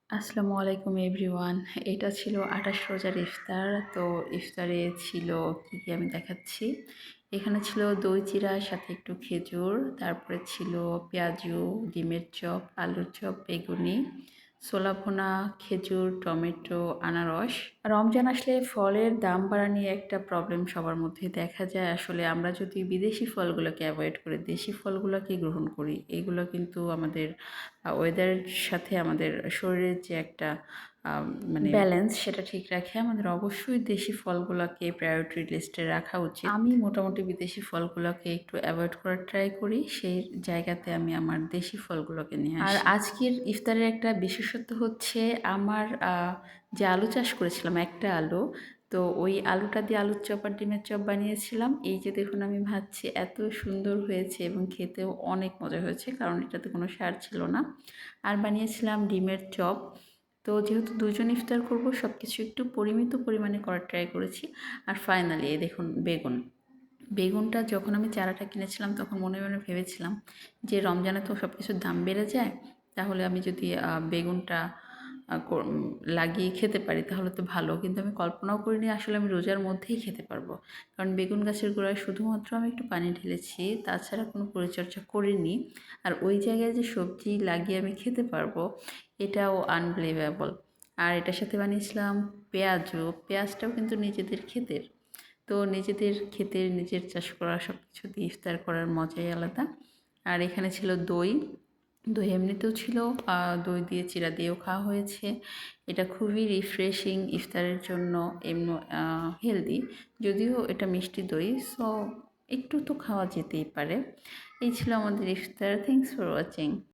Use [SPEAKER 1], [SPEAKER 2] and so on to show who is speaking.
[SPEAKER 1] আসসালামু আলাইকুম এভরিওয়ান। এটা ছিল ২৮ রোজার ইফতার। তো ইফতারে ছিল কী আমি দেখাচ্ছি। এখানে ছিল দই চিড়া, সাথে একটু খেজুর, তারপরে ছিল পেঁয়াজু, ডিমের চপ, আলুর চপ, বেগুনি, ছোলা ভুনা, খেজুর, টমেটো, আনারস। রমজান আসলে ফলের দাম বাড়া নিয়ে একটা প্রবলেম সবার মধ্যে দেখা যায়। আসলে আমরা যদি বিদেশি ফলগুলোকে অ্যাভয়েড করে দেশি ফলগুলোকে গ্রহণ করি, এগুলো কিন্তু আমাদের ওয়েদারের সাথে আমাদের শরীরের যে একটা মানে ব্যালেন্স, সেটা ঠিক রাখে। আমাদের অবশ্যই দেশি ফলগুলোকে প্রায়োরিটি লিস্টে রাখা উচিত। আমি মোটামুটি বিদেশি ফলগুলোকে একটু অ্যাভয়েড করার ট্রাই করি, সেই জায়গাতে আমি আমার দেশি ফলগুলোকে নিয়ে আসি। আর আজকের ইফতারের একটা বিশেষত্ব হচ্ছে আমার যে আলু চাষ করেছিলাম, একটা আলু, তো ওই আলুটা দিয়ে আলুর চপ আর ডিমের চপ বানিয়েছিলাম। এই যে দেখুন আমি ভাজছি, এত সুন্দর হয়েছে এবং খেতেও অনেক মজা হয়েছে, কারণ এটাতে কোনো সার ছিল না। আর বানিয়েছিলাম ডিমের চপ। তো যেহেতু দুজন ইফতার করব, সব কিছু একটু পরিমিত পরিমাণে করার ট্রাই করেছি। আর ফাইনালি এই দেখুন বেগুনটা যখন আমি চারাটা কিনেছিলাম, তখন মনে মনে ভেবেছিলাম যে রমজানে তো সব কিছুর দাম বেড়ে যায়, তাহলে আমি যদি বেগুনটা লাগিয়ে খেতে পারি তাহলে তো ভালো। কিন্তু আমি কল্পনাও করিনি আসলে আমি রোজার মধ্যেই খেতে পারবো, কারণ বেগুন গাছের গোড়ায় শুধুমাত্র আমি একটু পানি ঢেলেছি, তাছাড়া কোনো পরিচর্যা করিনি। আর ওই জায়গায় যে সবজি লাগিয়ে আমি খেতে পারবো, এটাও আনবিলিভেবল। আর এটার সাথে বানিয়েছিলাম পেঁয়াজটাও কিন্তু নিজেদের ক্ষেতের। তো নিজেদের ক্ষেতের নিজের চাষ করা সব কিছু দিয়ে ইফতার করার মজাই আলাদা। আর এখানে ছিল দই। দই এমনিতেও ছিল, দই দিয়ে চিড়া দিয়েও খাওয়া হয়েছে। এটা খুবই রিফ্রেশিং ইফতারের জন্য, এমনি হেলদি। যদিও এটা মিষ্টি দই, সো একটু তো খাওয়া যেতেই পারে। এই ছিল আমাদের ইফতার। Thanks for watching.